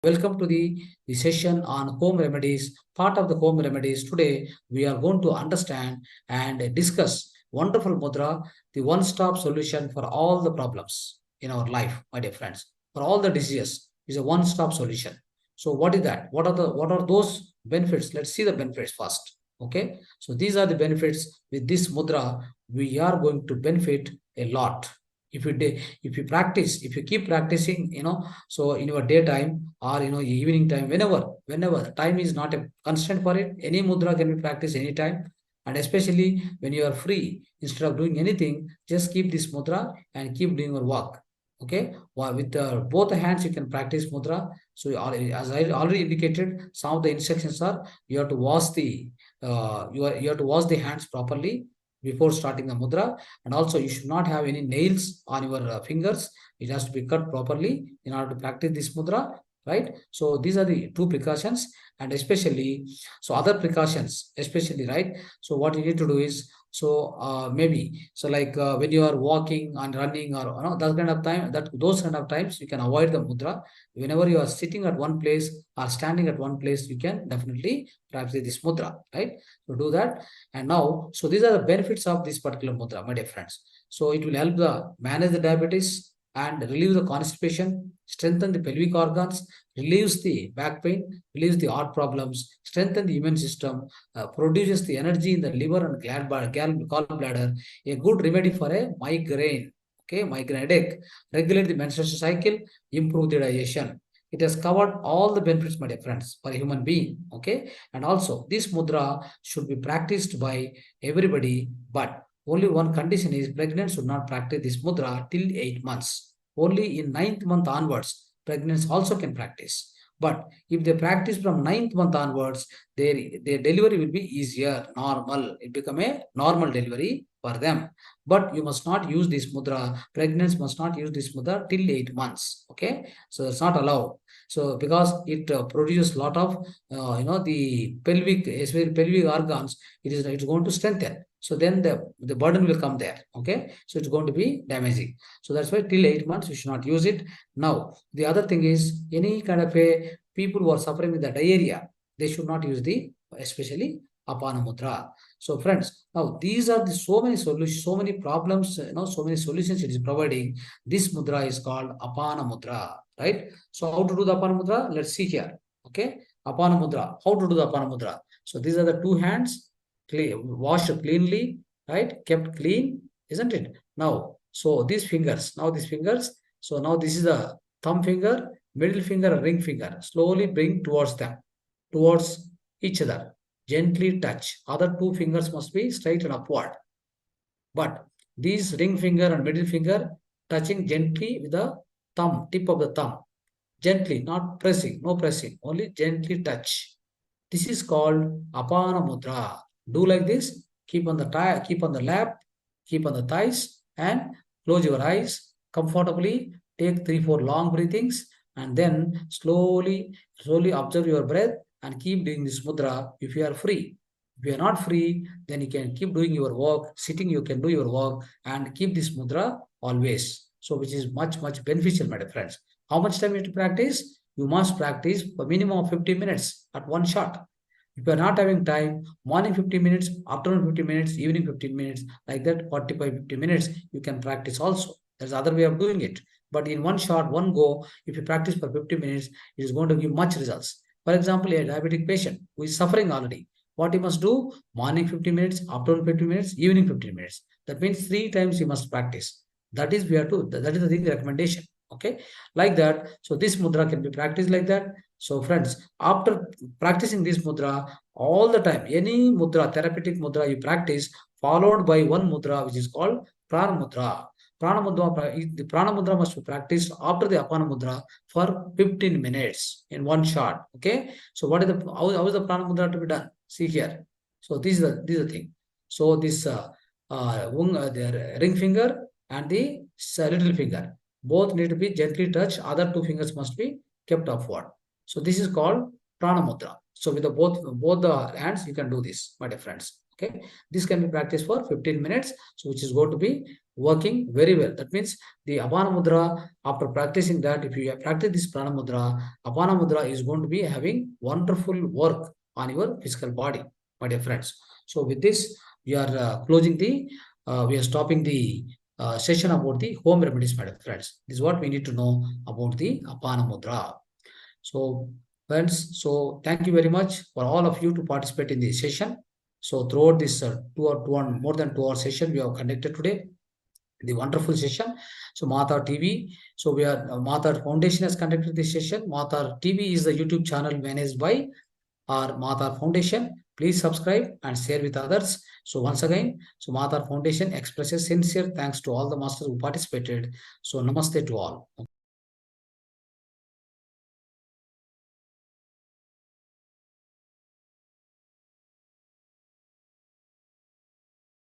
Welcome to the session on home remedies, part of the home remedies. Today, we are going to understand and discuss wonderful mudra, the one-stop solution for all the problems in our life, my dear friends. For all the diseases is a one-stop solution. So what is that? What are those benefits? Let's see the benefits first. Okay. So these are the benefits with this mudra. We are going to benefit a lot. If you keep practicing, so in your daytime or evening time, whenever the time is not a constant for it, any mudra can be practiced anytime. And especially when you are free, instead of doing anything, just keep this mudra and keep doing your work. Okay, well, with both hands you can practice mudra. So as I already indicated, some of the instructions are you have to wash the hands properly before starting the mudra, and also you should not have any nails on your fingers. It has to be cut properly in order to practice this mudra, right? So these are the two precautions. And especially, so other precautions especially, right? So what you need to do is, so maybe, so like when you are walking and running, or that kind of time, that those kind of times you can avoid the mudra. Whenever you are sitting at one place or standing at one place, you can definitely practice this mudra, right? So do that. And now, so these are the benefits of this particular mudra, my dear friends. So it will help the manage the diabetes and relieve the constipation, strengthen the pelvic organs, relieves the back pain, relieves the heart problems, strengthen the immune system, produces the energy in the liver and gallbladder, a good remedy for a migraine, okay, migraine headache, regulate the menstruation cycle, improve the digestion. It has covered all the benefits, my dear friends, for a human being, okay? And also, this mudra should be practiced by everybody, but only one condition is pregnant should not practice this mudra till 8 months. Only in ninth month onwards, pregnants also can practice. But if they practice from ninth month onwards, their delivery will be easier, normal. It become a normal delivery for them. But you must not use this mudra. Pregnants must not use this mudra till 8 months. Okay, so it's not allowed. So because it produces lot of the pelvic, especially pelvic organs, it's going to strengthen. So then the burden will come there. Okay, so it's going to be damaging. So that's why till 8 months you should not use it. Now the other thing is, any kind of a people who are suffering with the diarrhea, they should not use the, especially Apana mudra. So friends, now these are the so many solutions, so many problems, so many solutions it is providing. This mudra is called Apana mudra, right? So how to do the Apana mudra? Let's see here. Okay, Apana mudra. How to do the Apana mudra? So these are the two hands, washed cleanly, right? Kept clean, isn't it? Now, so these fingers. So now this is the thumb finger, middle finger, and ring finger. Slowly bring towards them, towards each other. Gently touch. Other two fingers must be straight and upward. But these ring finger and middle finger touching gently with the thumb, tip of the thumb. Gently, not pressing, no pressing, only gently touch. This is called Apana Mudra. Do like this. Keep on the keep on the lap, keep on the thighs, and close your eyes comfortably. Take 3-4 long breathings, and then slowly observe your breath and keep doing this mudra if you are free. If you are not free, then you can keep doing your work. Sitting, you can do your work and keep this mudra always. So, which is much beneficial, my dear friends. How much time you have to practice? You must practice for minimum of 50 minutes at one shot. If you are not having time, morning 15 minutes, afternoon 15 minutes, evening 15 minutes, like that, 45, 50 minutes, you can practice also. There's other way of doing it. But in one shot, one go, if you practice for 50 minutes, it is going to give much results. For example, a diabetic patient who is suffering already, what he must do? Morning 15 minutes, afternoon 15 minutes, evening 15 minutes. That means 3 times he must practice. That is we have to, that is the thing, recommendation. Okay, like that. So this mudra can be practiced like that. So friends, after practicing this mudra all the time, any mudra, therapeutic mudra you practice, followed by one mudra which is called prana mudra. The prana mudra must be practiced after the apana mudra for 15 minutes in one shot. Okay. So what is how is the prana mudra to be done? See here. So this is the thing. So this the ring finger and the little finger, both need to be gently touched. Other two fingers must be kept upward. So this is called prana mudra. So with the both the hands, you can do this, my dear friends. Okay, this can be practiced for 15 minutes, so which is going to be working very well. That means the Apana Mudra, after practicing that, if you practice this Prana Mudra, Apana Mudra is going to be having wonderful work on your physical body, my dear friends. So with this, we are we are stopping the session about the home remedies, my dear friends. This is what we need to know about the Apana Mudra. So friends, so thank you very much for all of you to participate in this session. So throughout this more than 2 hour session we have conducted today, the wonderful session. So Mahavatar TV. So we are Mahavatar Foundation has conducted this session. Mahavatar TV is the YouTube channel managed by our Mahavatar Foundation. Please subscribe and share with others. So once again, so Mahavatar Foundation expresses sincere thanks to all the masters who participated. So namaste to all.